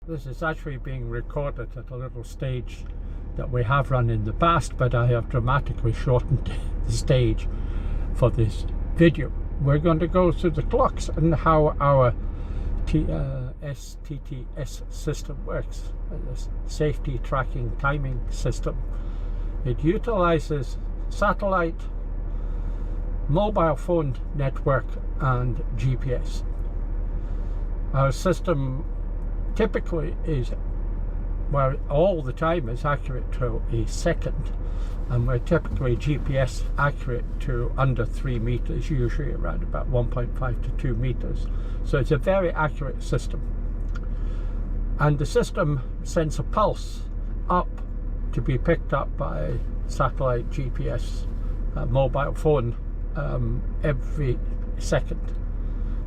This is actually being recorded at a little stage that we have run in the past, but I have dramatically shortened the stage for this video. We're going to go through the clocks and how our RTTS system works, this safety tracking timing system. It utilizes satellite, mobile phone network and GPS. Our system typically is, well, all the time is accurate to a second, and we're typically GPS accurate to under 3 meters, usually around about 1.5 to 2 meters. So it's a very accurate system. And the system sends a pulse up to be picked up by satellite, GPS, mobile phone every second.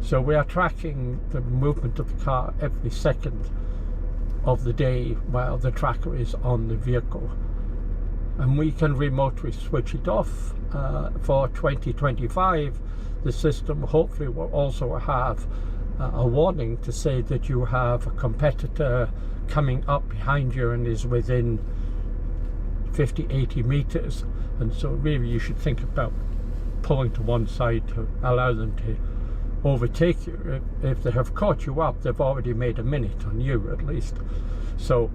So we are tracking the movement of the car every second of the day while the tracker is on the vehicle. And we can remotely switch it off. For 2025, the system hopefully will also have a warning to say that you have a competitor coming up behind you and is within 50-80 meters, and so really you should think about pulling to one side to allow them to overtake you. If they have caught you up, they've already made a minute on you at least. So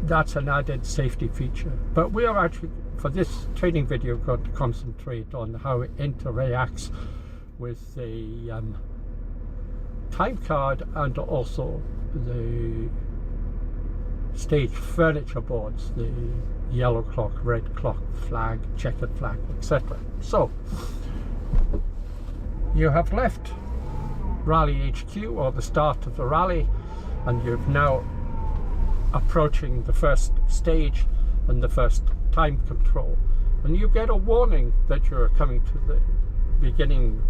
that's an added safety feature. But we are actually, for this training video, going to concentrate on how it interacts with the time card and also the stage furniture boards, the yellow clock, red clock, flag, checkered flag, etc. So you have left Rally HQ, or the start of the rally, and you're now approaching the first stage and the first time control, and you get a warning that you're coming to the beginning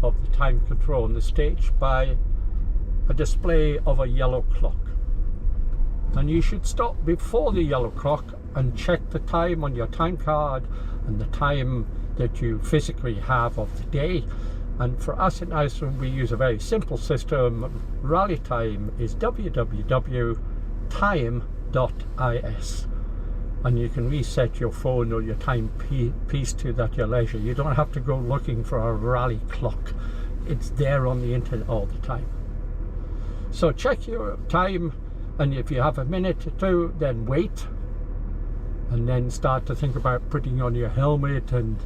of the time control on the stage by a display of a yellow clock. And you should stop before the yellow clock and check the time on your time card and the time that you physically have of the day. And for us in Iceland, we use a very simple system. Rally time is www.time.is, and you can reset your phone or your timepiece to that at your leisure. You don't have to go looking for a rally clock. It's there on the internet all the time. So check your time, and if you have a minute or two, then wait, and then start to think about putting on your helmet and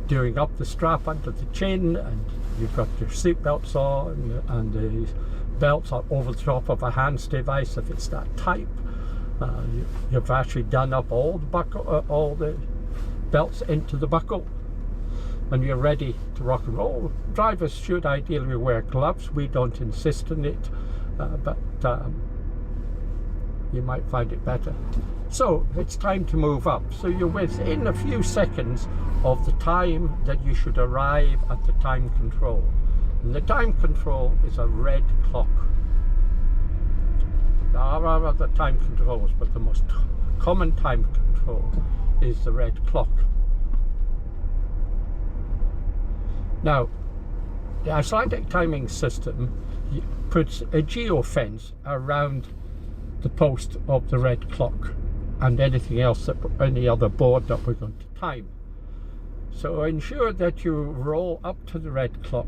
doing up the strap under the chin, and you've got your seat belts on, and the belts are over the top of a hands device if it's that type. You've actually done up all the belts into the buckle, and you're ready to rock and roll. Drivers should ideally wear gloves. We don't insist on it, but you might find it better. So it's time to move up. So you're within a few seconds of the time that you should arrive at the time control. And the time control is a red clock. There are other time controls, but the most common time control is the red clock. Now, the Icelandic timing system puts a geofence around the post of the red clock and anything else, any other board that we're going to time. So ensure that you roll up to the red clock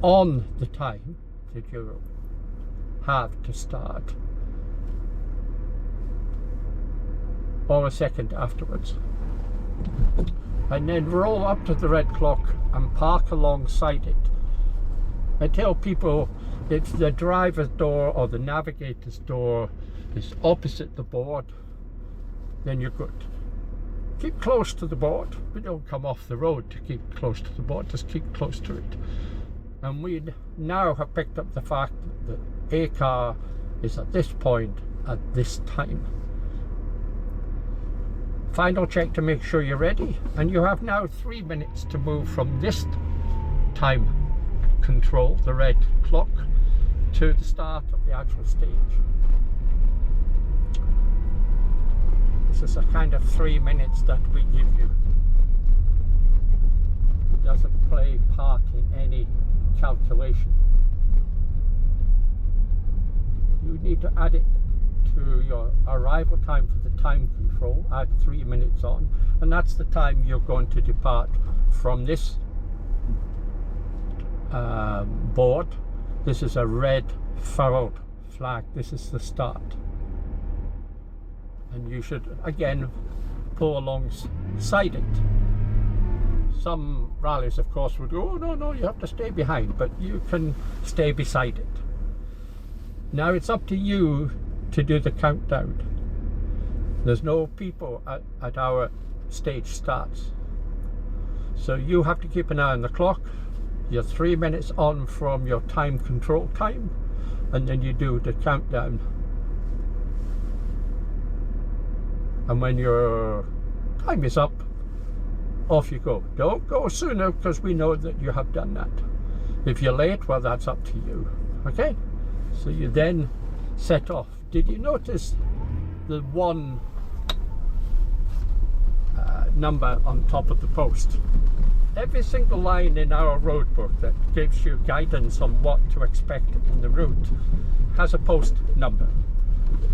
on the time that you have to start, or a second afterwards, and then roll up to the red clock and park alongside it. I tell people, if the driver's door or the navigator's door is opposite the board, then you're good. Keep close to the board, but don't come off the road to keep close to the board, just keep close to it. And we now have picked up the fact that a car is at this point at this time. Final check to make sure you're ready, and you have now 3 minutes to move from this time control, the red clock, to the start of the actual stage. This is a kind of 3 minutes that we give you. It doesn't play part in any calculation. you need to add it to your arrival time for the time control, add 3 minutes on, and that's the time you're going to depart from this board. This is a red furrowed flag. This is the start, and you should again pull alongside it. Some rallies of course would go, oh no, you have to stay behind, but you can stay beside it. Now it's up to you to do the countdown. There's no people at our stage starts, so you have to keep an eye on the clock. You're 3 minutes on from your time control time, and then you do the countdown, and when your time is up, off you go. Don't go sooner, because we know that you have done that. If you're late, well, that's up to you. Okay, so you then set off. Did you notice the one number on top of the post? Every single line in our road book that gives you guidance on what to expect in the route has a post number,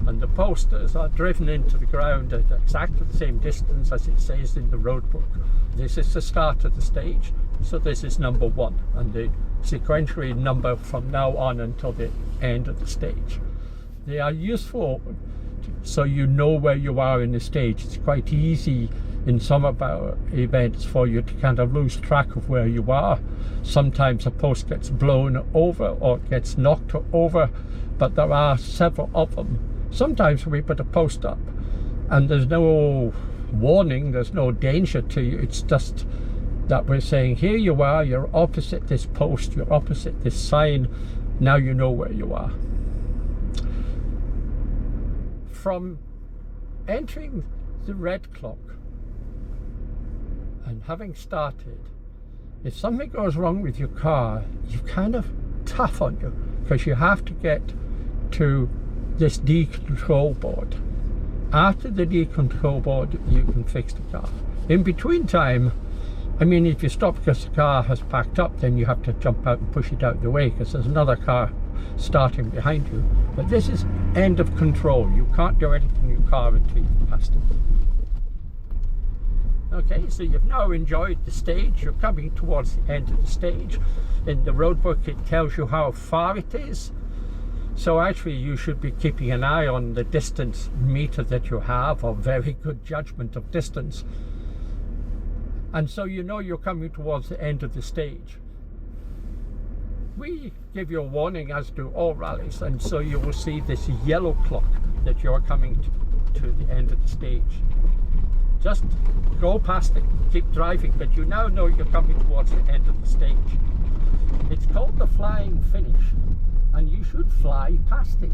and the posters are driven into the ground at exactly the same distance as it says in the road book. This is the start of the stage, so this is number 1, and they sequentially number from now on until the end of the stage. They are useful so you know where you are in the stage. It's quite easy in some of our events for you to kind of lose track of where you are. Sometimes a post gets blown over or gets knocked over, but there are several of them. Sometimes we put a post up and there's no warning, there's no danger to you. It's just that we're saying, here you are, you're opposite this post, you're opposite this sign, now you know where you are. From entering the red clock and having started, if something goes wrong with your car, you're kind of tough on you, because you have to get to this D control board. After the D control board, you can fix the car. In between time, I mean, if you stop because the car has packed up, then you have to jump out and push it out of the way, because there's another car starting behind you. But this is end of control. You can't do anything in your car until you've passed it. Okay, so you've now enjoyed the stage. You're coming towards the end of the stage. In the road book, it tells you how far it is. So actually, you should be keeping an eye on the distance meter that you have, or very good judgment of distance. And so you know you're coming towards the end of the stage. We give you a warning, as do all rallies, and so you will see this yellow clock that you're coming to the end of the stage. Just go past it, keep driving, but you now know you're coming towards the end of the stage. It's called the flying finish, and you should fly past it.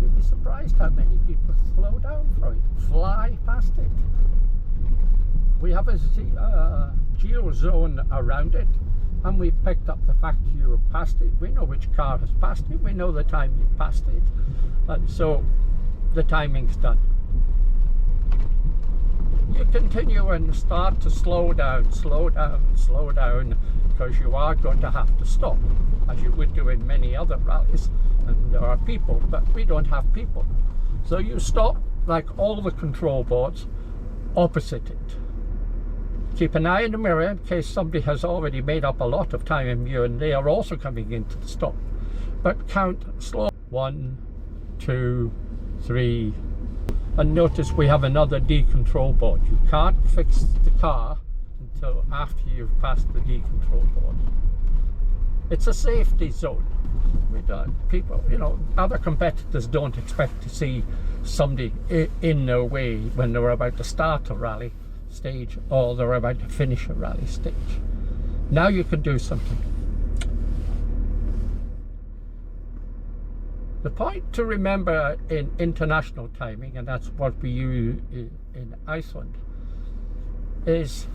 You'd be surprised how many people slow down for it. Fly past it. We have a geo zone around it, and we've picked up the fact you have passed it. We know which car has passed it, we know the time you passed it, and so the timing's done. You continue and start to slow down, because you are going to have to stop, as you would do in many other rallies, and there are people, but we don't have people. So you stop, like all the control boards, opposite it. Keep an eye in the mirror in case somebody has already made up a lot of time in you and they are also coming into the stop. But count slow. 1, 2, 3. And notice we have another D control board. You can't fix the car until after you've passed the D control board. It's a safety zone. People, you know, other competitors don't expect to see somebody in their way when they're about to start a rally stage or they're about to finish a rally stage. Now you can do something. The point to remember in international timing, and that's what we use in Iceland, is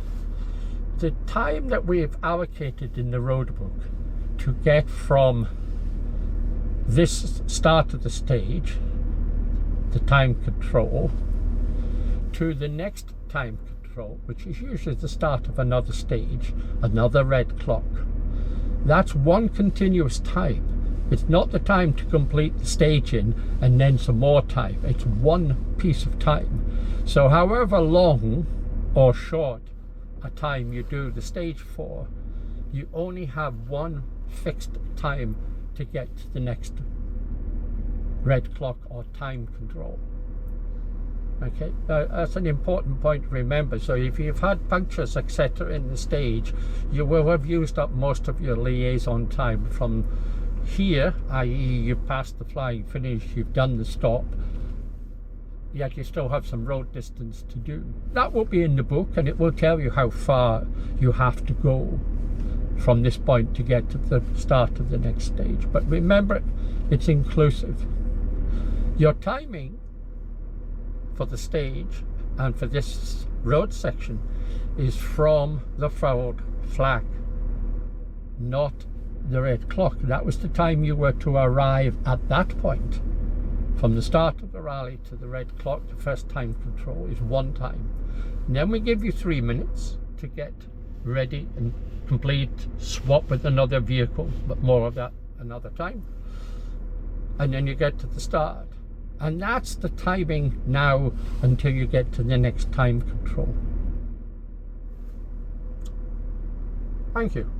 the time that we've allocated in the road book to get from this start of the stage, the time control, to the next time control, which is usually the start of another stage, another red clock. That's one continuous time. It's not the time to complete the staging and then some more time. It's one piece of time. So however long or short a time you do the stage for, you only have one fixed time to get to the next red clock or time control. Okay, that's an important point to remember. So if you've had punctures, etc. in the stage, you will have used up most of your liaison time from here, i.e. you've passed the flying finish, you've done the stop, yet you still have some road distance to do. That will be in the book, and it will tell you how far you have to go from this point to get to the start of the next stage. But remember, it's inclusive. Your timing for the stage and for this road section is from the forward flag, not the red clock. That was the time you were to arrive at that point. From the start of the rally to the red clock, the first time control is one time. And then we give you 3 minutes to get ready and complete, swap with another vehicle, but more of that another time. And then you get to the start. And that's the timing now until you get to the next time control. Thank you.